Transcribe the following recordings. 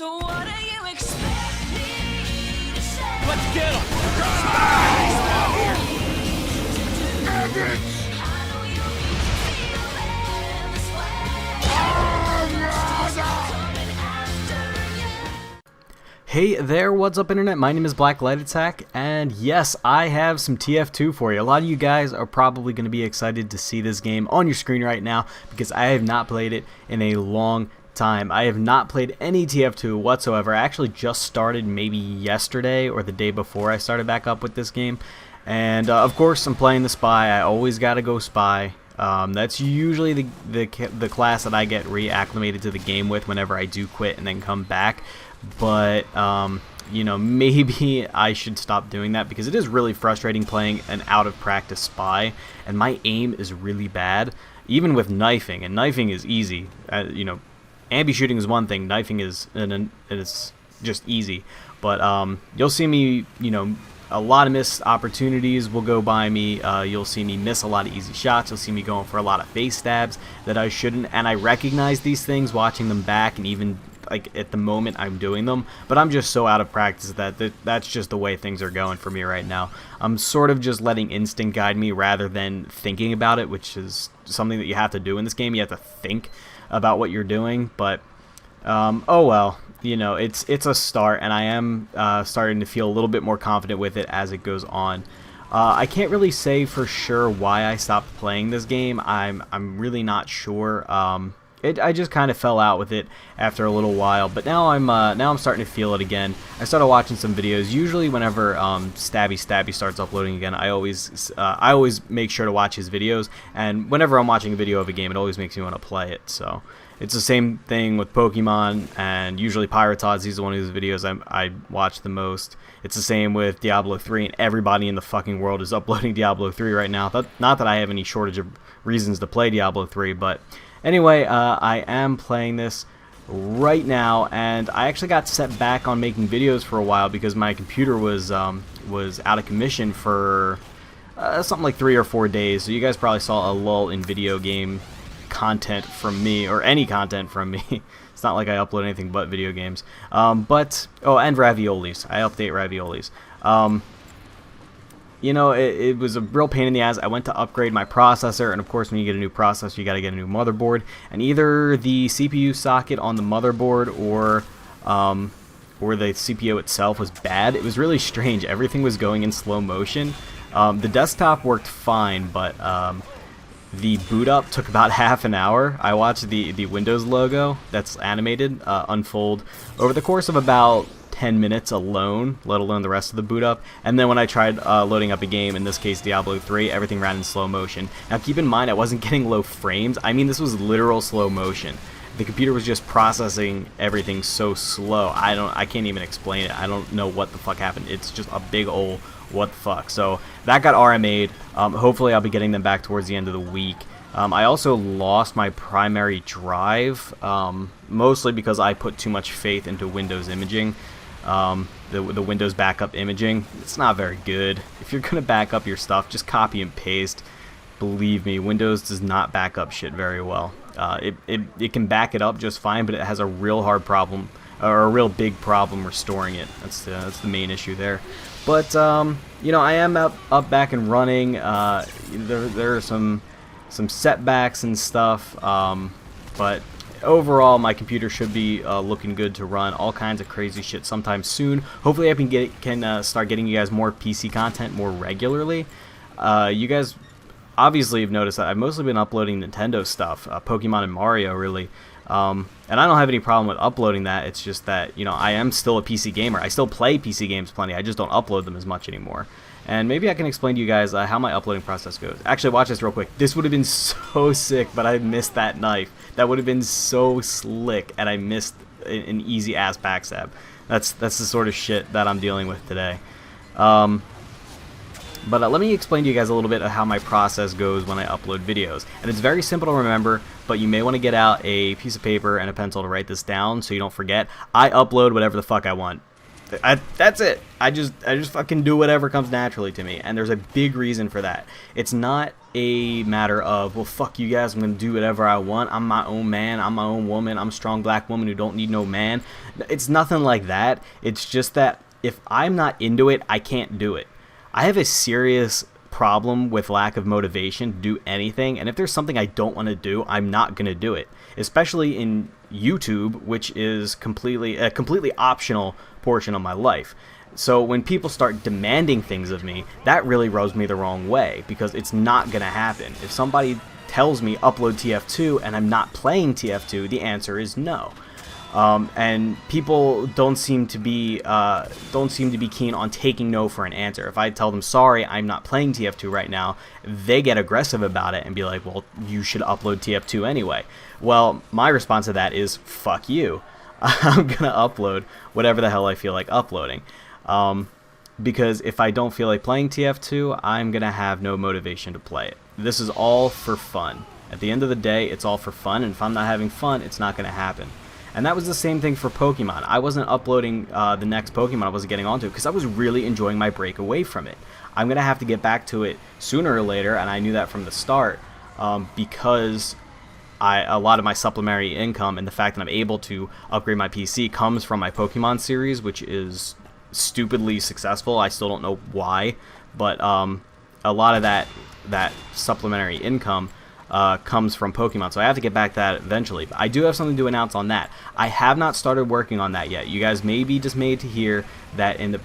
So what do you expect me to say? Let's get him! I know you feel this way. Coming after you. Hey there, what's up internet? My name is BlackLightAttack, and yes, I have some TF2 for you. A lot of you guys are probably going to be excited to see this game on your screen right now because I have not played it in a long time. I have not played any TF2 whatsoever. I actually just started maybe yesterday or the day before I started back up with this game. And of course I'm playing the Spy. I always gotta go Spy. That's usually the class that I get reacclimated to the game with whenever I do quit and then come back. But you know, maybe I should stop doing that because it is really frustrating playing an out of practice Spy, and my aim is really bad, even with knifing. And knifing is easy. You know, ambi shooting is one thing, knifing is it's just easy. But you'll see me, you know, a lot of missed opportunities will go by me. You'll see me miss a lot of easy shots. You'll see me going for a lot of face stabs that I shouldn't, and I recognize these things watching them back, and even like at the moment I'm doing them, but I'm just so out of practice that that's just the way things are going for me right now. I'm sort of just letting instinct guide me rather than thinking about it, which is something that you have to do in this game. You have to think about what you're doing, but oh well, you know, it's a start, and I am starting to feel a little bit more confident with it as it goes on. I can't really say for sure why I stopped playing this game. I'm really not sure. I just kind of fell out with it after a little while, but now I'm starting to feel it again. I started watching some videos. Usually, whenever Stabby starts uploading again, I always make sure to watch his videos. And whenever I'm watching a video of a game, it always makes me want to play it. So it's the same thing with Pokemon, and usually Pyritods. He's the one whose videos I watch the most. It's the same with Diablo 3, and everybody in the fucking world is uploading Diablo 3 right now. Not that I have any shortage of reasons to play Diablo 3, but anyway, I am playing this right now, and I actually got set back on making videos for a while because my computer was out of commission for something like 3 or 4 days. So you guys probably saw a lull in video game content from me, or any content from me. It's not like I upload anything but video games. And raviolis. I update raviolis. You know, it was a real pain in the ass. I went to upgrade my processor, and of course when you get a new processor, you got to get a new motherboard. And either the CPU socket on the motherboard or the CPU itself was bad. It was really strange. Everything was going in slow motion. The desktop worked fine, but the boot up took about half an hour. I watched the Windows logo that's animated unfold over the course of about 10 minutes alone, let alone the rest of the boot up. And then when I tried loading up a game, in this case Diablo 3, everything ran in slow motion. Now keep in mind, I wasn't getting low frames. I mean, this was literal slow motion. The computer was just processing everything so slow. I can't even explain it. I don't know what the fuck happened. It's just a big ol' what the fuck. So that got RMA'd. Hopefully I'll be getting them back towards the end of the week. I also lost my primary drive, mostly because I put too much faith into Windows imaging. The Windows backup imaging, it's not very good. If you're gonna back up your stuff, just copy and paste. Believe me, Windows does not back up shit very well. It can back it up just fine, but it has a real hard problem, or a real big problem restoring it. That's the main issue there. But you know, I am up back and running. There are some setbacks and stuff, but overall my computer should be looking good to run all kinds of crazy shit sometime soon. Hopefully I can start getting you guys more PC content more regularly. You guys obviously have noticed that I've mostly been uploading Nintendo stuff, Pokemon and Mario really. And I don't have any problem with uploading that. It's just that, you know, I am still a PC gamer. I still play PC games plenty. I just don't upload them as much anymore. And maybe I can explain to you guys how my uploading process goes. Actually, watch this real quick. This would have been so sick, but I missed that knife. That would have been so slick, and I missed an easy ass backstab. That's the sort of shit that I'm dealing with today. But let me explain to you guys a little bit of how my process goes when I upload videos. And it's very simple to remember, but you may want to get out a piece of paper and a pencil to write this down so you don't forget. I upload whatever the fuck I want. That's it. I just fucking do whatever comes naturally to me, and there's a big reason for that. It's not a matter of, well, fuck you guys, I'm gonna do whatever I want, I'm my own man, I'm my own woman, I'm a strong black woman who don't need no man. It's nothing like that. It's just that if I'm not into it, I can't do it. I have a serious problem with lack of motivation to do anything, and if there's something I don't want to do, I'm not gonna do it, especially in YouTube, which is a completely optional portion of my life. So when people start demanding things of me, that really rubs me the wrong way, because it's not going to happen. If somebody tells me upload TF2 and I'm not playing TF2, the answer is no. And people don't seem to be keen on taking no for an answer. If I tell them, sorry, I'm not playing TF2 right now, they get aggressive about it and be like, well, you should upload TF2 anyway. Well, my response to that is, fuck you. I'm gonna upload whatever the hell I feel like uploading. Because if I don't feel like playing TF2, I'm gonna have no motivation to play it. This is all for fun. At the end of the day, it's all for fun, and if I'm not having fun, it's not gonna happen. And that was the same thing for Pokemon. I wasn't uploading the next Pokemon I wasn't getting onto because I was really enjoying my break away from it. I'm gonna have to get back to it sooner or later, and I knew that from the start, because a lot of my supplementary income and the fact that I'm able to upgrade my PC comes from my Pokemon series, which is stupidly successful. I still don't know why, but a lot of that supplementary income comes from Pokemon, so I have to get back to that eventually. But I do have something to announce on that. I have not started working on that yet. You guys may be dismayed to hear that in the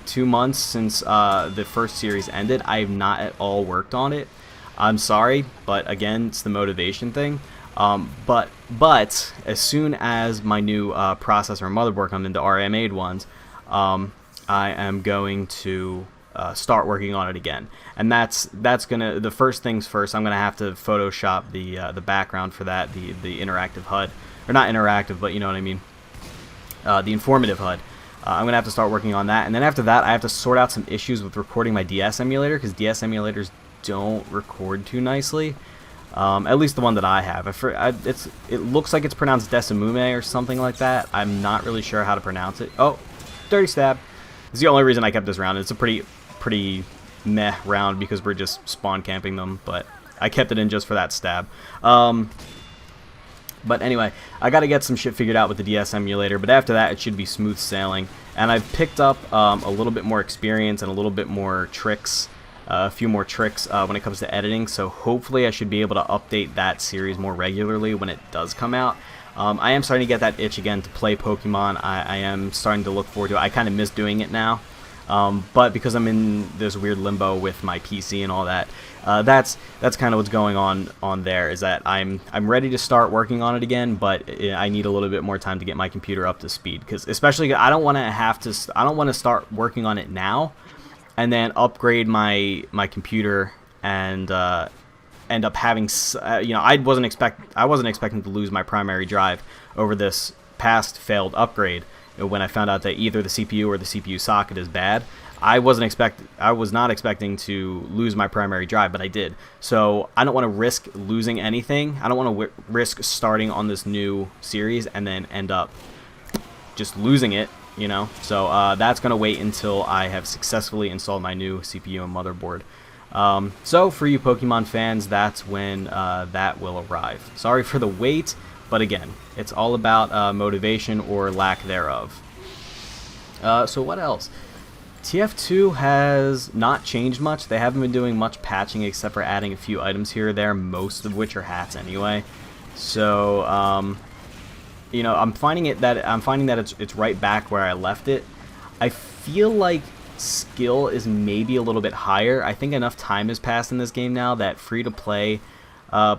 2 months since the first series ended, I have not at all worked on it. I'm sorry, but again, it's the motivation thing. But as soon as my new processor and motherboard come into RMA'd ones, I am going to start working on it again, and that's gonna, the first things first, I'm gonna have to Photoshop the background for that, the interactive HUD, or not interactive, but you know what I mean, the informative HUD. I'm gonna have to start working on that, and then after that, I have to sort out some issues with recording my DS emulator, because DS emulators don't record too nicely. At least the one that I have. It looks like it's pronounced Decimume or something like that. I'm not really sure how to pronounce it. Oh, dirty stab. It's the only reason I kept this round. It's a pretty meh round because we're just spawn camping them, but I kept it in just for that stab. But anyway, I got to get some shit figured out with the DS emulator, but after that it should be smooth sailing. And I've picked up a little bit more experience and a little bit more tricks, a few more tricks when it comes to editing, so hopefully I should be able to update that series more regularly when it does come out. I am starting to get that itch again to play Pokemon. I am starting to look forward to it. I kind of miss doing it now, but because I'm in this weird limbo with my PC and all that, that's kind of what's going on there, is that I'm ready to start working on it again, but I need a little bit more time to get my computer up to speed, because especially I don't want to start working on it now and then upgrade my computer and end up having, I wasn't expecting to lose my primary drive over this past failed upgrade when I found out that either the CPU or the CPU socket is bad. I was not expecting to lose my primary drive, but I did. So I don't want to risk losing anything. I don't want to risk starting on this new series and then end up just losing it, So that's going to wait until I have successfully installed my new CPU and motherboard. So for you Pokemon fans, that's when that will arrive. Sorry for the wait, but again, it's all about motivation or lack thereof. So what else? TF2 has not changed much. They haven't been doing much patching except for adding a few items here or there, most of which are hats anyway. So I'm finding that it's right back where I left it. I feel like skill is maybe a little bit higher. I think enough time has passed in this game now that free-to-play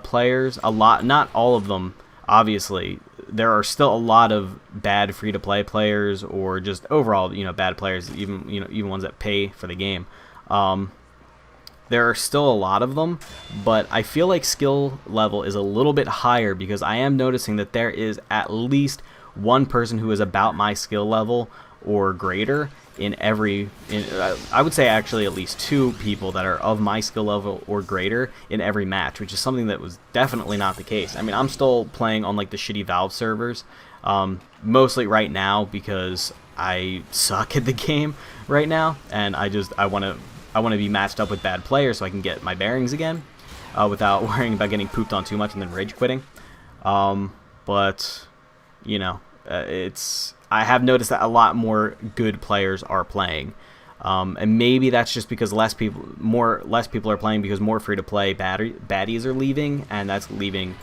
players, not all of them, obviously, there are still a lot of bad free-to-play players, or just overall, bad players, even ones that pay for the game. There are still a lot of them, but I feel like skill level is a little bit higher, because I am noticing that there is at least one person who is about my skill level or greater I would say actually at least two people that are of my skill level or greater in every match, which is something that was definitely not the case. I mean, I'm still playing on like the shitty Valve servers, mostly right now because I suck at the game right now, and I want to be matched up with bad players so I can get my bearings again. without worrying about getting pooped on too much and then rage quitting. But you know, I have noticed that a lot more good players are playing, and maybe that's just because less people are playing because more free-to-play baddies are leaving, and that's leaving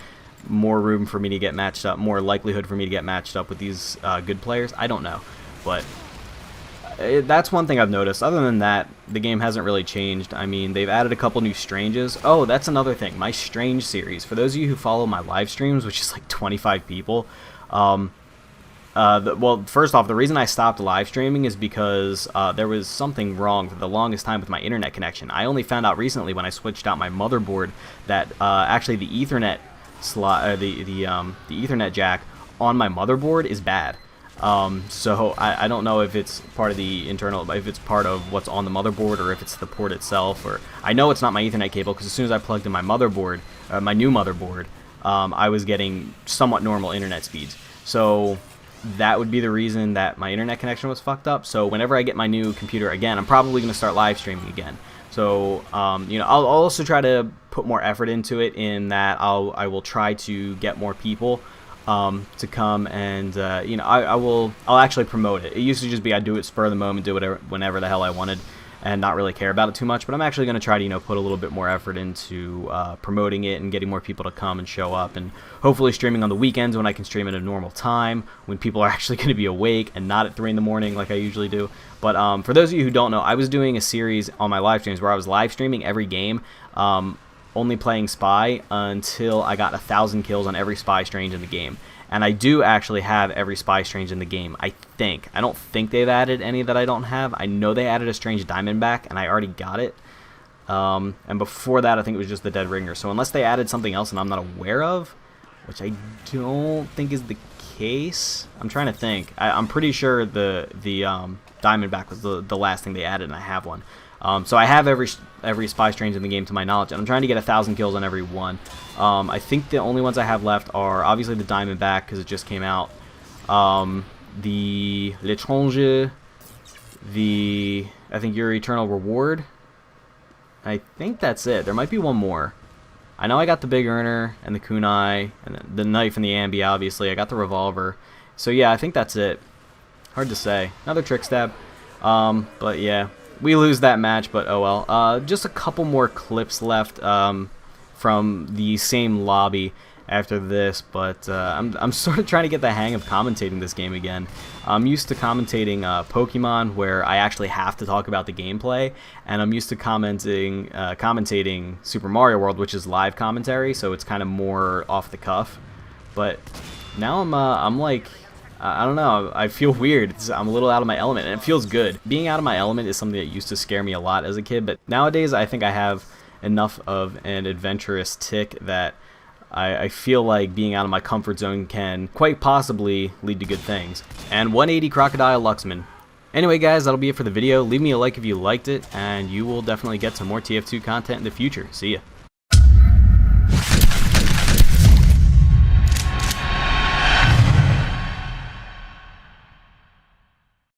more room for me to get matched up, more likelihood for me to get matched up with these good players. I don't know, but that's one thing I've noticed. Other than that, the game hasn't really changed. I mean, they've added a couple new stranges. Oh, that's another thing. My strange series. For those of you who follow my live streams, which is like 25 people, well, first off, the reason I stopped live streaming is because there was something wrong for the longest time with my internet connection. I only found out recently when I switched out my motherboard that actually the Ethernet slot, the Ethernet jack on my motherboard is bad. So I don't know if it's part of the internal, if it's part of what's on the motherboard, or if it's the port itself. Or I know it's not my Ethernet cable, because as soon as I plugged in my motherboard, my new motherboard, I was getting somewhat normal internet speeds. So that would be the reason that my internet connection was fucked up. So whenever I get my new computer again, I'm probably going to start live streaming again. So you know, I'll also try to put more effort into it, in that I will try to get more people to come, and you know, I'll actually promote it. It used to just be I'd do it spur of the moment, do whatever whenever the hell I wanted, and not really care about it too much. But I'm actually going to try to, you know, put a little bit more effort into promoting it and getting more people to come and show up, and hopefully streaming on the weekends when I can stream at a normal time, when people are actually going to be awake and not at 3 in the morning like I usually do. But for those of you who don't know, I was doing a series on my live streams where I was live streaming every game, only playing Spy until I got 1,000 kills on every Spy strange in the game. And I do actually have every Spy strange in the game, I think. I don't think they've added any that I don't have. I know they added a strange Diamondback, and I already got it. And before that, I think it was just the Dead Ringer. So unless they added something else and I'm not aware of, which I don't think is the case, I'm trying to think. I'm pretty sure the Diamondback was the last thing they added, and I have one. So I have every Spy strange in the game to my knowledge, and I'm trying to get 1,000 kills on every one. I think the only ones I have left are obviously the Diamondback, because it just came out, the L'Étranger, I think Your Eternal Reward. I think that's it. There might be one more. I know I got the Big Earner and the Kunai and the Knife and the Ambi, obviously. I got the Revolver. So yeah, I think that's it. Hard to say. Another Trick Stab. But yeah, we lose that match, but oh well. Just a couple more clips left from the same lobby after this, but I'm sort of trying to get the hang of commentating this game again. I'm used to commentating Pokemon, where I actually have to talk about the gameplay, and I'm used to commentating Super Mario World, which is live commentary, so it's kind of more off the cuff. But now I'm like, I don't know, I feel weird. I'm a little out of my element, and it feels good. Being out of my element is something that used to scare me a lot as a kid, but nowadays I think I have enough of an adventurous tick that I feel like being out of my comfort zone can quite possibly lead to good things. And 180 Crocodile Luxman. Anyway guys, that'll be it for the video. Leave me a like if you liked it, and you will definitely get some more TF2 content in the future. See ya.